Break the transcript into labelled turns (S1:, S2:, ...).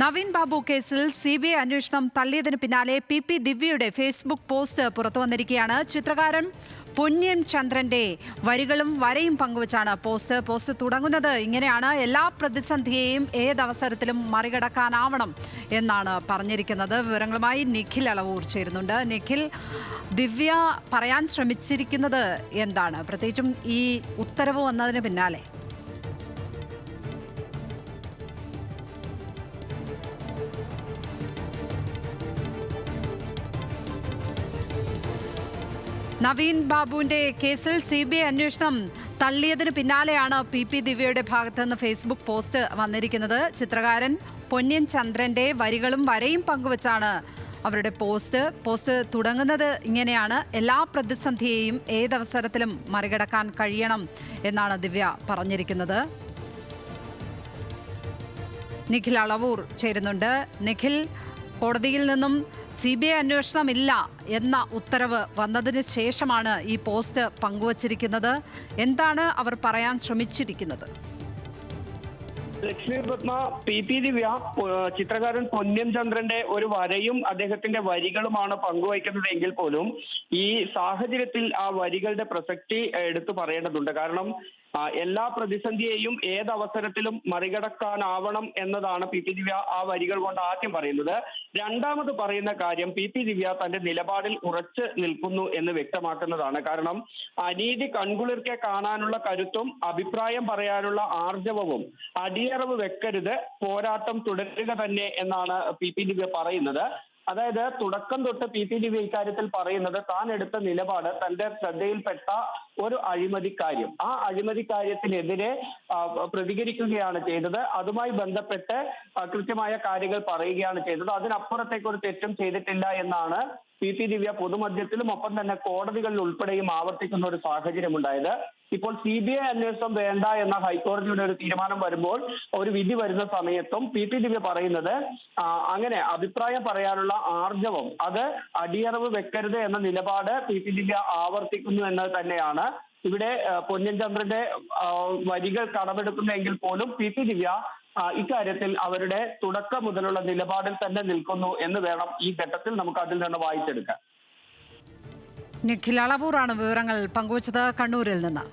S1: നവീൻ ബാബു കേസിൽ സിബിഐ അന്വേഷണം തള്ളിയതിന് പിന്നാലെ പി ദിവ്യയുടെ ഫേസ്ബുക്ക് പോസ്റ്റ് പുറത്തുവന്നിരിക്കുകയാണ്. ചിത്രകാരൻ പൊന്നിയൻ ചന്ദ്രന്റെ വരികളും വരയും പങ്കുവച്ചാണ് പോസ്റ്റ് തുടങ്ങുന്നത് ഇങ്ങനെയാണ്: എല്ലാ പ്രതിസന്ധിയെയും ഏതവസരത്തിലും മറികടക്കാനാവണം എന്നാണ് പറഞ്ഞിരിക്കുന്നത്. വിവരങ്ങളുമായി നിഖിൽ അളവൂർ ചേരുന്നുണ്ട്. നിഖിൽ, ദിവ്യ പറയാൻ ശ്രമിച്ചിരിക്കുന്നത് എന്താണ്, പ്രത്യേകിച്ചും ഈ ഉത്തരവ് വന്നതിന് പിന്നാലെ? നവീൻ ബാബുവിന്റെ കേസിൽ സിബിഐ അന്വേഷണം തള്ളിയതിന് പിന്നാലെയാണ് പി ദിവ്യയുടെ ഭാഗത്ത് നിന്ന് ഫേസ്ബുക്ക് പോസ്റ്റ് വന്നിരിക്കുന്നത്. ചിത്രകാരൻ പൊന്നിയൻ ചന്ദ്രന്റെ വരികളും വരയും പങ്കുവച്ചാണ് അവരുടെ പോസ്റ്റ് തുടങ്ങുന്നത് ഇങ്ങനെയാണ്: എല്ലാ പ്രതിസന്ധിയെയും ഏതവസരത്തിലും മറികടക്കാൻ കഴിയണം എന്നാണ് ദിവ്യ പറഞ്ഞിരിക്കുന്നത്. നിഖിൽ അളവൂർ ചേരുന്നുണ്ട്. നിഖിൽ, കോടതിയിൽ നിന്നും സിബിഐ അന്വേഷണമില്ല എന്ന ഉത്തരവ് വന്നതിന് ശേഷമാണ് ഈ പോസ്റ്റ് പങ്കുവച്ചിരിക്കുന്നത്. എന്താണ് അവർ പറയാൻ ശ്രമിച്ചിരിക്കുന്നത്?
S2: ലക്ഷ്മി പത്മ, പി ദിവ്യ ചിത്രകാരൻ പൊന്നിയൻ ചന്ദ്രന്റെ ഒരു വരയും അദ്ദേഹത്തിന്റെ വരികളുമാണ് പങ്കുവയ്ക്കുന്നത് എങ്കിൽ പോലും ഈ സാഹചര്യത്തിൽ ആ വരികളുടെ പ്രസക്തി എടുത്തു പറയേണ്ടതുണ്ട്. കാരണം എല്ലാ പ്രതിസന്ധിയെയും ഏതവസരത്തിലും മറികടക്കാനാവണം എന്നതാണ് പി ദിവ്യ ആ വരികൾ കൊണ്ട് ആദ്യം പറയുന്നത്. രണ്ടാമത് പറയുന്ന കാര്യം, പി ദിവ്യ തന്റെ നിലപാടിൽ ഉറച്ചു നിൽക്കുന്നു എന്ന് വ്യക്തമാക്കുന്നതാണ്. കാരണം അനീതി കൺകുളിർക്കെ കാണാനുള്ള കരുത്തും അഭിപ്രായം പറയാനുള്ള ആർജവവും അടിയറവ് വെക്കരുത്, പോരാട്ടം തുടരുക തന്നെ എന്നാണ് പി ദിവ്യ പറയുന്നത്. അതായത് തുടക്കം തൊട്ട് പി ദിവ്യ ഇക്കാര്യത്തിൽ പറയുന്നത് താൻ എടുത്ത നിലപാട്, തന്റെ ശ്രദ്ധയിൽപ്പെട്ട ഒരു അഴിമതിക്കാര്യം, ആ അഴിമതിക്കാര്യത്തിനെതിരെ പ്രതികരിക്കുകയാണ് ചെയ്തത്. അതുമായി ബന്ധപ്പെട്ട് കൃത്യമായ കാര്യങ്ങൾ പറയുകയാണ് ചെയ്തത്. അതിനപ്പുറത്തേക്ക് ഒരു തെറ്റും ചെയ്തിട്ടില്ല എന്നാണ് പി ദിവ്യ പൊതുമധ്യത്തിലും ഒപ്പം തന്നെ കോടതികളിൽ ഉൾപ്പെടെയും ആവർത്തിക്കുന്ന ഒരു സാഹചര്യം ഉണ്ടായത്. ഇപ്പോൾ സിബിഐ അന്വേഷണം വേണ്ട എന്ന ഹൈക്കോടതിയുടെ ഒരു തീരുമാനം വരുമ്പോൾ, ഒരു വിധി വരുന്ന സമയത്തും പി ദിവ്യ പറയുന്നത് അങ്ങനെ അഭിപ്രായം പറയാനുള്ള ആർജവം, അത് അടിയറവ് വെക്കരുത് എന്ന നിലപാട് പി ദിവ്യ ആവർത്തിക്കുന്നു എന്നത് തന്നെയാണ്. ഇവിടെ പൊന്നിയൻ ചന്ദ്രന്റെ വരികൾ കടമെടുക്കുന്നെങ്കിൽ പോലും പി ദിവ്യ ഇക്കാര്യത്തിൽ അവരുടെ തുടക്കം മുതലുള്ള നിലപാടിൽ തന്നെ നിൽക്കുന്നു എന്ന് വേണം ഈ ഘട്ടത്തിൽ നമുക്ക് അതിൽ നിന്ന് വായിച്ചെടുക്കാൻ.
S1: നിഖിൽ അളവൂറാണ് വിവരങ്ങൾ പങ്കുവച്ചത് കണ്ണൂരിൽ നിന്ന്.